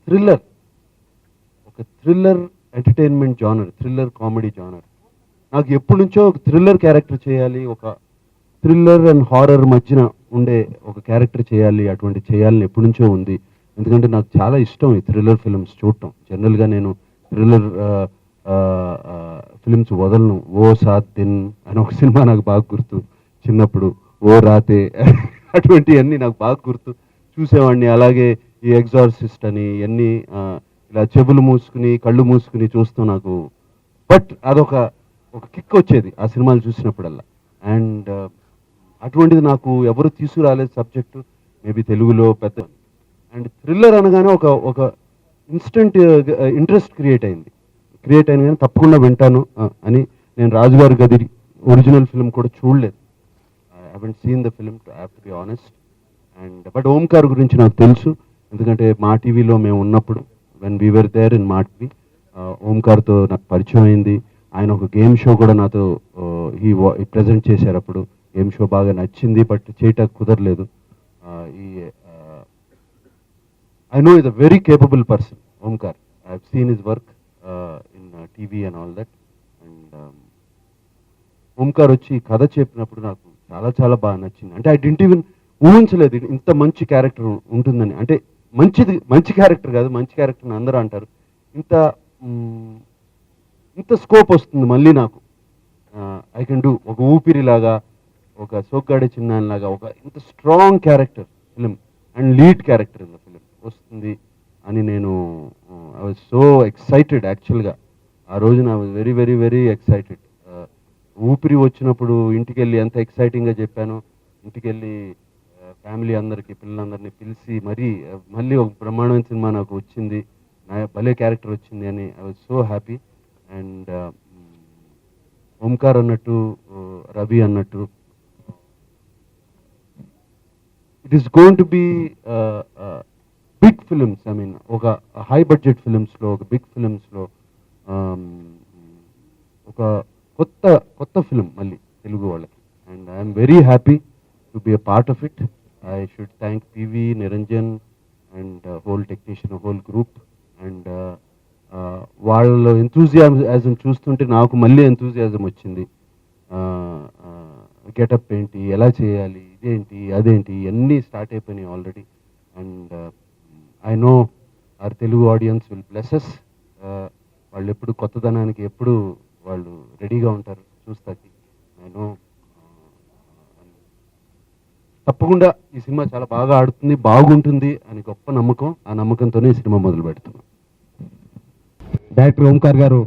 Thriller thriller entertainment genre, thriller comedy genre. నాకు ఎప్పటి నుంచో ఒక థ్రిల్లర్ క్యారెక్టర్ చేయాలి, ఒక థ్రిల్లర్ అండ్ హారర్ మధ్యన ఉండే ఒక క్యారెక్టర్ చేయాలి, అటువంటి చేయాలని ఎప్పటి నుంచో ఉంది. ఎందుకంటే నాకు చాలా ఇష్టం ఈ థ్రిల్లర్ ఫిల్మ్స్ చూడటం. జనరల్గా నేను థ్రిల్లర్ ఫిల్మ్స్ వదలను. ఓ సాత్ దిన్ అని ఒక సినిమా నాకు బాగా గుర్తు చిన్నప్పుడు, ఓ రాతే అటువంటివన్నీ నాకు బాగా గుర్తు, చూసేవాడిని. అలాగే ఈ ఎగ్జార్సిస్ట్ అని ఇవన్నీ ఇలా చెవులు మూసుకుని కళ్ళు మూసుకుని చూస్తూ నాకు, బట్ అదొక కిక్ వచ్చేది ఆ సినిమాలు చూసినప్పుడల్లా. అండ్ అటువంటిది నాకు ఎవరు తీసుకురాలేదు సబ్జెక్టు, మేబీ తెలుగులో పెద్ద. అండ్ థ్రిల్లర్ అనగానే ఒక ఇన్స్టెంట్ ఇంట్రెస్ట్ క్రియేట్ అయింది కానీ తప్పకుండా వింటాను అని. నేను రాజుగారి గది ఒరిజినల్ ఫిల్మ్ కూడా చూడలేదు, I haven't seen the film to have to be honest. And but Omkar గురించి నాకు తెలుసు, ఎందుకంటే మా టీవీలో మేము ఉన్నప్పుడు, when we were there in Maa TV, ఓంకార్తో నాకు పరిచయం అయింది. ఆయన ఒక గేమ్ షో కూడా నాతో ఈ ప్రజెంట్ చేశారు. అప్పుడు గేమ్ షో బాగా నచ్చింది, బట్ చేయటానికి కుదరలేదు. I know he's a very capable person, Omkar. I've seen his work in TV and all that. And Omkar వచ్చి కథ చెప్పినప్పుడు నాకు చాలా చాలా బాగా నచ్చింది. అంటే ఐ డింట్ ఈవెన్ ఊహించలేదు ఇంత మంచి క్యారెక్టర్ ఉంటుందని. అంటే మంచి క్యారెక్టర్ కాదు, మంచి క్యారెక్టర్ అందరూ అంటారు, ఇంత స్కోప్ వస్తుంది మళ్ళీ నాకు. ఐ కెన్ డూ ఒక ఊపిరిలాగా, ఒక సోగ్గాడే చిన్నానిలాగా, ఒక ఇంత strong character film and lead character in the film వస్తుంది అని నేను ఐ వాజ్ సో ఎక్సైటెడ్. యాక్చువల్గా ఆ రోజున I was very very very excited. ఊపిరి వచ్చినప్పుడు ఇంటికి వెళ్ళి ఎంత ఎక్సైటింగ్గా చెప్పాను. ఇంటికి వెళ్ళి ఫ్యామిలీ అందరికీ, పిల్లలందరినీ పిలిచి మళ్ళీ ఒక బ్రహ్మాండమైన సినిమా నాకు వచ్చింది, నా భలే క్యారెక్టర్ వచ్చింది అని I was so happy. And Omkar అన్నట్టు, రవి అన్నట్టు, it is going to be big films. I mean ఒక హై బడ్జెట్ ఫిలిమ్స్లో, ఒక బిగ్ ఫిలిమ్స్లో ఒక కొత్త ఫిలిం మళ్ళీ తెలుగు వాళ్ళకి. And I'm very happy to be a part of it. I should thank PV, Niranjan and whole technician, whole group. And వాళ్ళలో enthusiasm చూస్తుంటే నాకు మళ్ళీ ఎంతూజియాజం వచ్చింది. గెటప్ ఏంటి, ఎలా చేయాలి, ఇదేంటి అదేంటి ఇవన్నీ స్టార్ట్ అయిపోయినాయి already. And I know our Telugu audience will blesses. వాళ్ళు ఎప్పుడు కొత్తదనానికి ఎప్పుడు వాళ్ళు రెడీగా ఉంటారు చూస్తాకి. ఐ నో తప్పకుండా ఈ సినిమా చాలా బాగా ఆడుతుంది, బాగుంటుంది అని గొప్ప నమ్మకం. ఆ నమ్మకంతోనే ఈ సినిమా మొదలు పెడుతున్నాం. డైరెక్టర్ ఓంకార్ గారు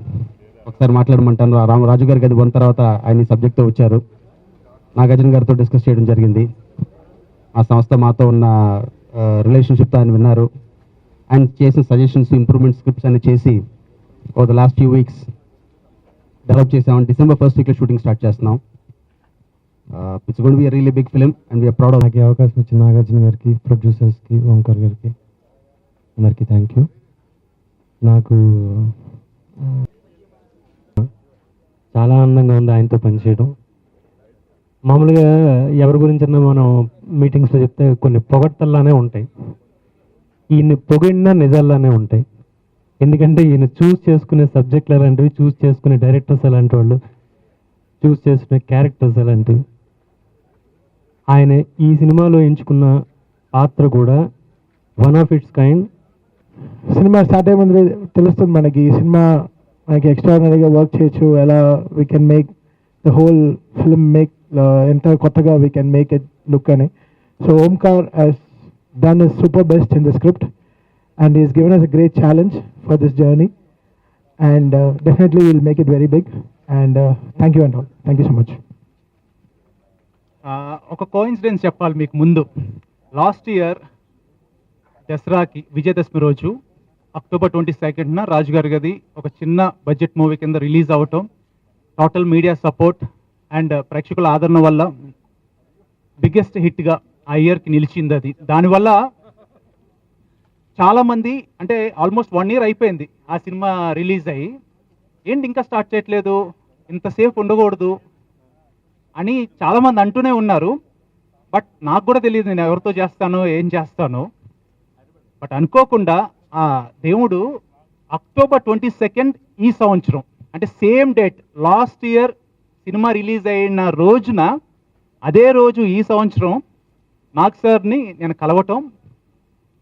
ఒకసారి మాట్లాడమంటాను. రాజు గారికి అది ఉన్న తర్వాత ఆయన సబ్జెక్ట్తో వచ్చారు. నాగార్జున గారితో డిస్కస్ చేయడం జరిగింది. ఆ సంస్థ మాతో ఉన్న రిలేషన్షిప్తో ఆయన విన్నారు. ఆయన చేసిన సజెషన్స్, ఇంప్రూవ్మెంట్ స్క్రిప్ట్స్ అన్ని చేసి over the last few weeks develop చేసాం. December 1st వీక్లో షూటింగ్ స్టార్ట్ చేస్తున్నాం. It's going to be a really big film and we are proud of. నాకు ఈ అవకాశం ఇచ్చిన నాగార్జున గారికి, ప్రొడ్యూసర్స్కి, ఓంకార్ గారికి అందరికీ థ్యాంక్ యూ. నాకు చాలా ఆనందంగా ఉంది ఆయనతో పనిచేయడం. మామూలుగా ఎవరి గురించన్నా మనం మీటింగ్స్లో చెప్తే కొన్ని పొగడ్తల్లానే ఉంటాయి, ఈయన్ని పొగిడినా నిజాల్లానే ఉంటాయి. ఎందుకంటే ఈయన చూస్ చేసుకునే సబ్జెక్టులు అలాంటివి, చూస్ చేసుకునే డైరెక్టర్స్ అలాంటి వాళ్ళు, చూస్ చేసుకునే క్యారెక్టర్స్ అలాంటివి. ఆయన ఈ సినిమాలో ఎంచుకున్న పాత్ర కూడా one of it's kind. Cinema start అయ్యే ముందు తెలుస్తుంది మనకి ఈ సినిమా మనకి ఎక్స్ట్రాడినరీగా వర్క్ చేయొచ్చు, ఎలా we can make the whole film make ఎంత కొత్తగా we can make it look అని. So Omkar has done is super best in the script and is given us a great challenge for this journey and definitely will make it very big and thank you and all. Thank you so much. ఒక coincidence చెప్పాలి మీకు ముందు. Last year దసరాకి, విజయదశమి రోజు October 22nd రాజు గారి గది ఒక చిన్న బడ్జెట్ మూవీ కింద రిలీజ్ అవ్వటం, టోటల్ మీడియా సపోర్ట్ అండ్ ప్రేక్షకుల ఆదరణ వల్ల బిగ్గెస్ట్ హిట్గా ఆ ఇయర్కి నిలిచింది అది. దానివల్ల చాలామంది, అంటే ఆల్మోస్ట్ 1 year అయిపోయింది ఆ సినిమా రిలీజ్ అయ్యి, ఏంటి ఇంకా స్టార్ట్ చేయట్లేదు, ఇంతసేపు ఉండకూడదు అని చాలామంది అంటూనే ఉన్నారు. బట్ నాకు కూడా తెలియదు నేను ఎవరితో చేస్తానో ఏం చేస్తానో. బట్ అనుకోకుండా ఆ దేవుడు October 22nd ఈ సంవత్సరం, అంటే same date last year cinema release అయిన రోజున, అదే రోజు ఈ సంవత్సరం నాగ్ సార్ని నేను కలవటం,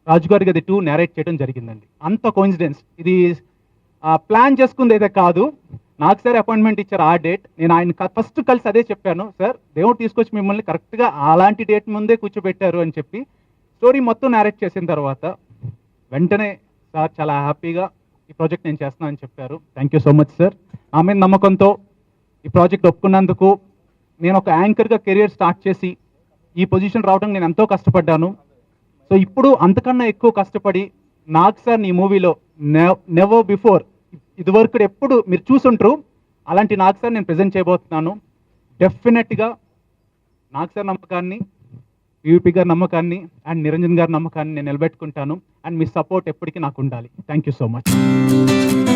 రాజుగారి గది 2 నేరేట్ చేయడం జరిగిందండి. అంత కోఇన్సిడెన్స్ ఇది. ప్లాన్ చేసుకుంది అయితే కాదు. నాకు సార్ అపాయింట్మెంట్ ఇచ్చారు ఆ డేట్. నేను ఆయన ఫస్ట్ కలిసి అదే చెప్పాను, సార్ దేవుడు తీసుకొచ్చి మిమ్మల్ని కరెక్ట్గా అలాంటి డేట్ ముందే కూర్చోబెట్టారు అని చెప్పి స్టోరీ మొత్తం నేరేట్ చేసిన తర్వాత వెంటనే సార్ చాలా హ్యాపీగా ఈ ప్రాజెక్ట్ నేను చేస్తున్నాను అని చెప్పారు. Thank you so much sir. నా మీద నమ్మకంతో ఈ ప్రాజెక్ట్ ఒప్పుకున్నందుకు. నేను ఒక యాంకర్గా కెరియర్ స్టార్ట్ చేసి ఈ పొజిషన్ రావడం నేను ఎంతో కష్టపడ్డాను. సో ఇప్పుడు అంతకన్నా ఎక్కువ కష్టపడి నాగ్ సార్ ఈ మూవీలో నెవర్ బిఫోర్, ఇదివరకు ఎప్పుడు మీరు చూసుంటారు అలాంటి నాగ్ సార్ నేను ప్రజెంట్ చేయబోతున్నాను. డెఫినెట్గా నాగ్ సార్ నమ్మకాన్ని, యూపీ గారి నమ్మకాన్ని అండ్ నిరంజన్ గారి నమ్మకాన్ని నేను నిలబెట్టుకుంటాను. అండ్ మీ సపోర్ట్ ఎప్పటికీ నాకు ఉండాలి. Thank you so much.